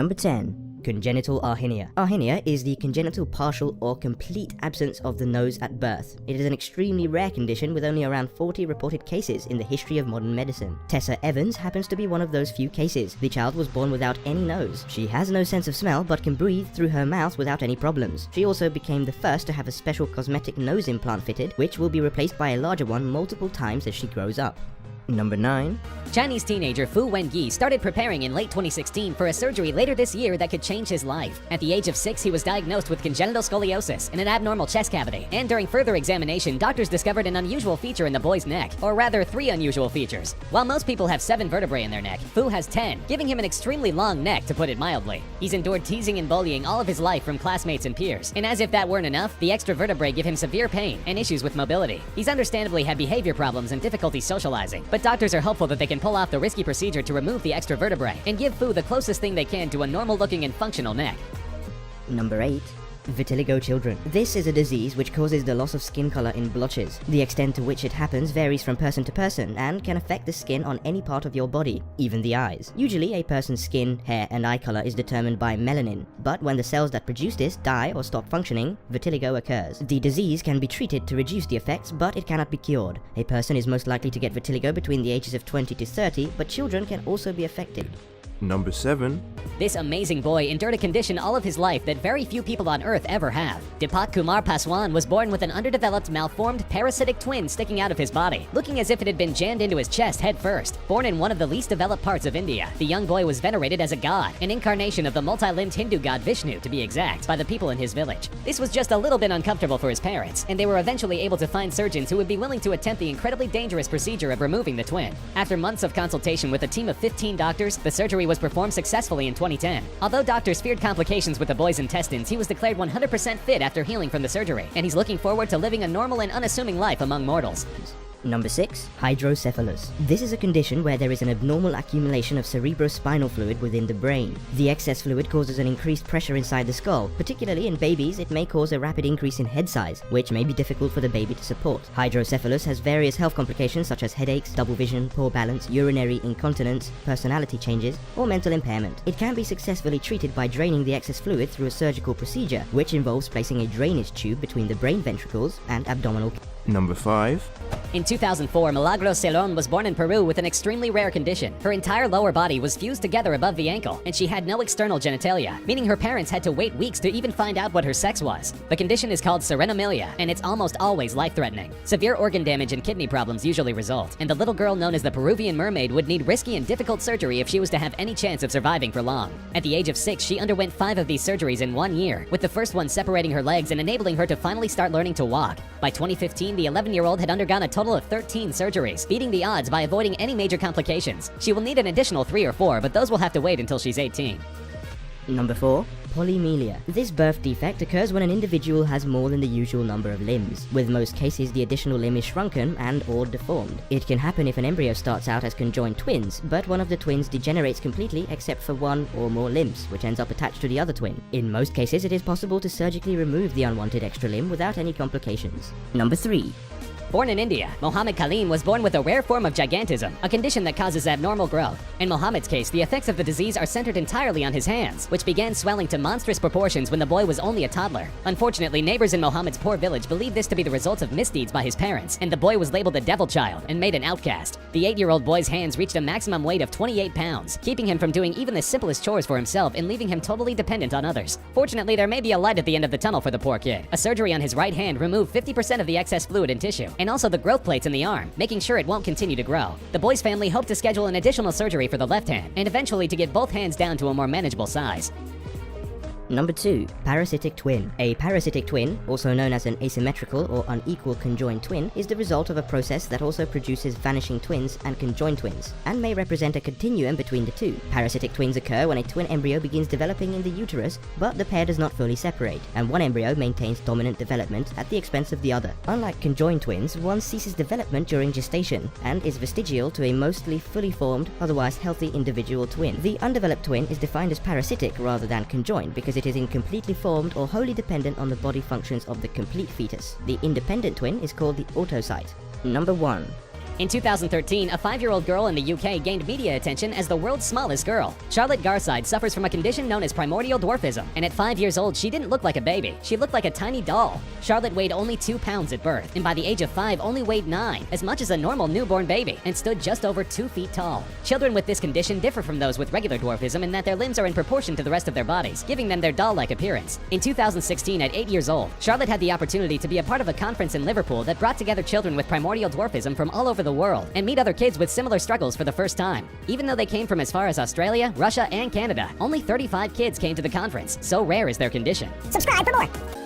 Number 10. Congenital arrhynia. Arrhynia is the congenital partial or complete absence of the nose at birth. It is an extremely rare condition with only around 40 reported cases in the history of modern medicine. Tessa Evans happens to be one of those few cases. The child was born without any nose. She has no sense of smell but can breathe through her mouth without any problems. She also became the first to have a special cosmetic nose implant fitted, which will be replaced by a larger one multiple times as she grows up. Number 9. Chinese teenager Fu Wenyi started preparing in late 2016 for a surgery later this year that could change his life. At the age of 6, he was diagnosed with congenital scoliosis and an abnormal chest cavity. And during further examination, doctors discovered an unusual feature in the boy's neck, or rather 3 unusual features. While most people have 7 vertebrae in their neck, Fu has 10, giving him an extremely long neck, to put it mildly. He's endured teasing and bullying all of his life from classmates and peers. And as if that weren't enough, the extra vertebrae give him severe pain and issues with mobility. He's understandably had behavior problems and difficulty socializing, but doctors are hopeful that they can pull off the risky procedure to remove the extra vertebrae and give Fu the closest thing they can to a normal-looking and functional neck. Number 8. Vitiligo children. This is a disease which causes the loss of skin color in blotches. The extent to which it happens varies from person to person and can affect the skin on any part of your body, even the eyes. Usually, a person's skin, hair, and eye color is determined by melanin, but when the cells that produce this die or stop functioning, vitiligo occurs. The disease can be treated to reduce the effects, but it cannot be cured. A person is most likely to get vitiligo between the ages of 20 to 30, but children can also be affected. Number 7. This amazing boy endured a condition all of his life that very few people on Earth ever have. Deepak Kumar Paswan was born with an underdeveloped, malformed, parasitic twin sticking out of his body, looking as if it had been jammed into his chest head first. Born in one of the least developed parts of India, the young boy was venerated as a god, an incarnation of the multi-limbed Hindu god Vishnu, to be exact, by the people in his village. This was just a little bit uncomfortable for his parents, and they were eventually able to find surgeons who would be willing to attempt the incredibly dangerous procedure of removing the twin. After months of consultation with a team of 15 doctors, the surgery was performed successfully in 2010. Although doctors feared complications with the boy's intestines, he was declared 100% fit after healing from the surgery, and he's looking forward to living a normal and unassuming life among mortals. Number 6. Hydrocephalus. This is a condition where there is an abnormal accumulation of cerebrospinal fluid within the brain. The excess fluid causes an increased pressure inside the skull. Particularly in babies, it may cause a rapid increase in head size, which may be difficult for the baby to support. Hydrocephalus has various health complications such as headaches, double vision, poor balance, urinary incontinence, personality changes, or mental impairment. It can be successfully treated by draining the excess fluid through a surgical procedure, which involves placing a drainage tube between the brain ventricles and abdominal. Number 5. In 2004, Milagros Celon was born in Peru with an extremely rare condition. Her entire lower body was fused together above the ankle, and she had no external genitalia, meaning her parents had to wait weeks to even find out what her sex was. The condition is called serenomylia, and it's almost always life-threatening. Severe organ damage and kidney problems usually result, and the little girl known as the Peruvian mermaid would need risky and difficult surgery if she was to have any chance of surviving for long. At the age of 6, she underwent 5 of these surgeries in 1 year, with the first one separating her legs and enabling her to finally start learning to walk. By 2015, the 11-year-old had undergone a total of 13 surgeries, beating the odds by avoiding any major complications. She will need an additional 3 or 4, but those will have to wait until she's 18. Number 4. Polymelia. This birth defect occurs when an individual has more than the usual number of limbs. With most cases, the additional limb is shrunken and/or deformed. It can happen if an embryo starts out as conjoined twins, but one of the twins degenerates completely except for one or more limbs, which ends up attached to the other twin. In most cases, it is possible to surgically remove the unwanted extra limb without any complications. Number 3. Born in India, Mohammed Kaleem was born with a rare form of gigantism, a condition that causes abnormal growth. In Mohammed's case, the effects of the disease are centered entirely on his hands, which began swelling to monstrous proportions when the boy was only a toddler. Unfortunately, neighbors in Mohammed's poor village believed this to be the result of misdeeds by his parents, and the boy was labeled a devil child and made an outcast. The 8-year-old boy's hands reached a maximum weight of 28 pounds, keeping him from doing even the simplest chores for himself and leaving him totally dependent on others. Fortunately, there may be a light at the end of the tunnel for the poor kid. A surgery on his right hand removed 50% of the excess fluid and tissue, and also the growth plates in the arm, making sure it won't continue to grow. The boy's family hoped to schedule an additional surgery for the left hand, and eventually to get both hands down to a more manageable size. Number 2. Parasitic twin. A parasitic twin, also known as an asymmetrical or unequal conjoined twin, is the result of a process that also produces vanishing twins and conjoined twins, and may represent a continuum between the two. Parasitic twins occur when a twin embryo begins developing in the uterus, but the pair does not fully separate, and one embryo maintains dominant development at the expense of the other. Unlike conjoined twins, one ceases development during gestation, and is vestigial to a mostly fully formed, otherwise healthy individual twin. The undeveloped twin is defined as parasitic rather than conjoined because it is incompletely formed or wholly dependent on the body functions of the complete fetus. The independent twin is called the autocyte. Number 1. In 2013, a 5-year-old girl in the UK gained media attention as the world's smallest girl. Charlotte Garside suffers from a condition known as primordial dwarfism, and at 5 years old, she didn't look like a baby. She looked like a tiny doll. Charlotte weighed only 2 pounds at birth, and by the age of 5, only weighed 9, as much as a normal newborn baby, and stood just over 2 feet tall. Children with this condition differ from those with regular dwarfism in that their limbs are in proportion to the rest of their bodies, giving them their doll-like appearance. In 2016, at 8 years old, Charlotte had the opportunity to be a part of a conference in Liverpool that brought together children with primordial dwarfism from all over the world and meet other kids with similar struggles for the first time. Even though they came from as far as Australia, Russia, and Canada, only 35 kids came to the conference. So rare is their condition. Subscribe for more.